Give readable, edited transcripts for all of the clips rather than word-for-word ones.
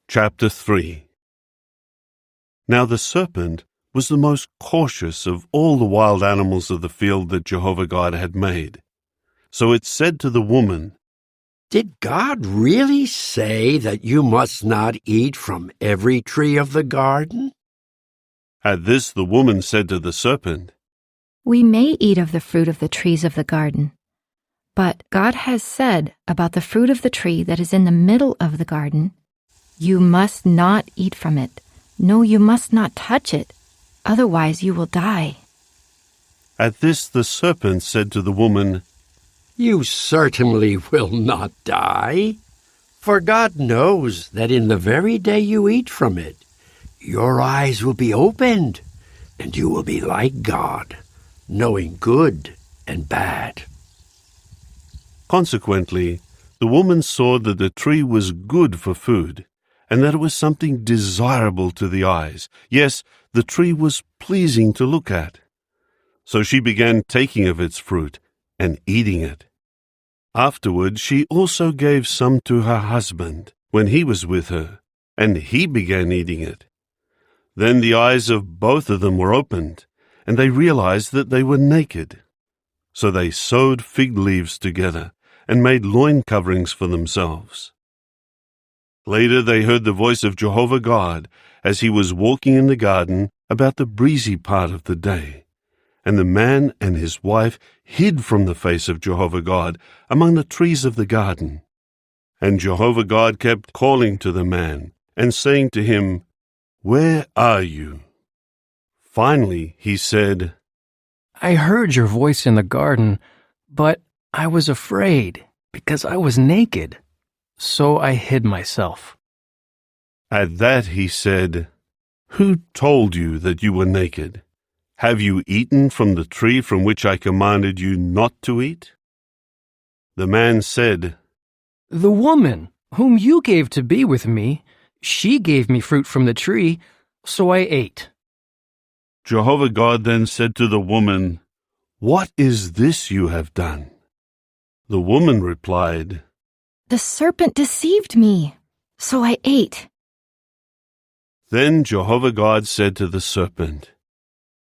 Chapter 3. Now the serpent was the most cautious of all the wild animals of the field that Jehovah God had made. So it said to the woman, "Did God really say that you must not eat from every tree of the garden?" At this the woman said to the serpent, We may eat of the fruit of the trees of the garden, but God has said about the fruit of the tree that is in the middle of the garden, You must not eat from it. No, you must not touch it. Otherwise you will die. At this the serpent said to the woman, You certainly will not die, for God knows that in the very day you eat from it, your eyes will be opened, and you will be like God, knowing good and bad. Consequently, the woman saw that the tree was good for food, and that it was something desirable to the eyes. Yes, the tree was pleasing to look at. So she began taking of its fruit and eating it. Afterward she also gave some to her husband when he was with her, and he began eating it. Then the eyes of both of them were opened, and they realized that they were naked. So they sewed fig leaves together and made loin coverings for themselves. Later they heard the voice of Jehovah God as he was walking in the garden about the breezy part of the day. And the man and his wife hid from the face of Jehovah God among the trees of the garden. And Jehovah God kept calling to the man and saying to him, Where are you? Finally he said, I heard your voice in the garden, but I was afraid because I was naked. So I hid myself. At that he said, Who told you that you were naked? Have you eaten from the tree from which I commanded you not to eat? The man said, The woman whom you gave to be with me, she gave me fruit from the tree, so I ate. Jehovah God then said to the woman, What is this you have done? The woman replied, The serpent deceived me, so I ate. Then Jehovah God said to the serpent,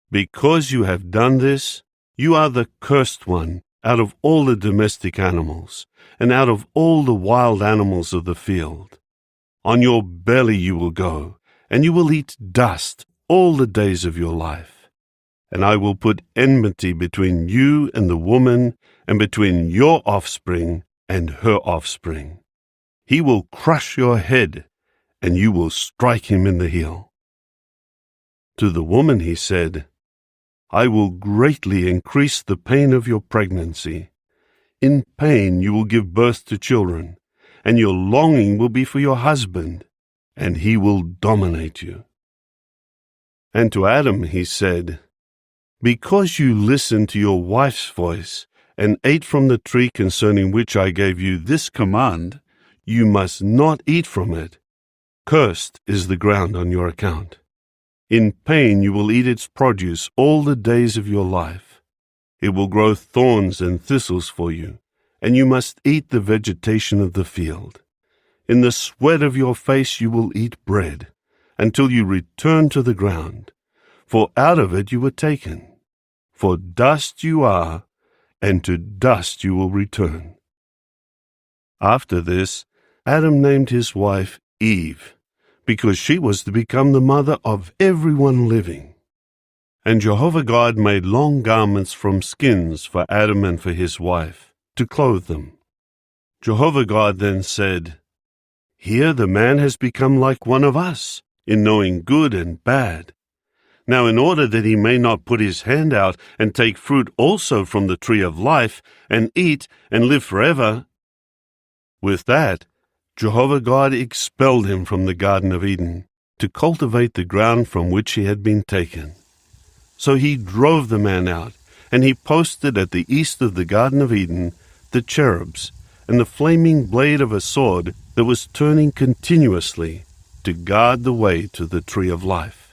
Because you have done this, you are the cursed one out of all the domestic animals, and out of all the wild animals of the field. On your belly you will go, and you will eat dust all the days of your life. And I will put enmity between you and the woman, and between your offspring and her offspring. He will crush your head, and you will strike him in the heel. To the woman he said, I will greatly increase the pain of your pregnancy. In pain you will give birth to children, and your longing will be for your husband, and he will dominate you. And to Adam he said, Because you listened to your wife's voice, and ate from the tree concerning which I gave you this command, you must not eat from it. Cursed is the ground on your account. In pain you will eat its produce all the days of your life. It will grow thorns and thistles for you, and you must eat the vegetation of the field. In the sweat of your face you will eat bread, until you return to the ground, for out of it you were taken. For dust you are, and to dust you will return. After this, Adam named his wife Eve, because she was to become the mother of everyone living. And Jehovah God made long garments from skins for Adam and for his wife, to clothe them. Jehovah God then said, Here the man has become like one of us, in knowing good and bad. Now in order that he may not put his hand out and take fruit also from the tree of life, and eat and live forever. With that, Jehovah God expelled him from the Garden of Eden, to cultivate the ground from which he had been taken. So he drove the man out, and he posted at the east of the Garden of Eden the cherubs, and the flaming blade of a sword that was turning continuously to guard the way to the tree of life.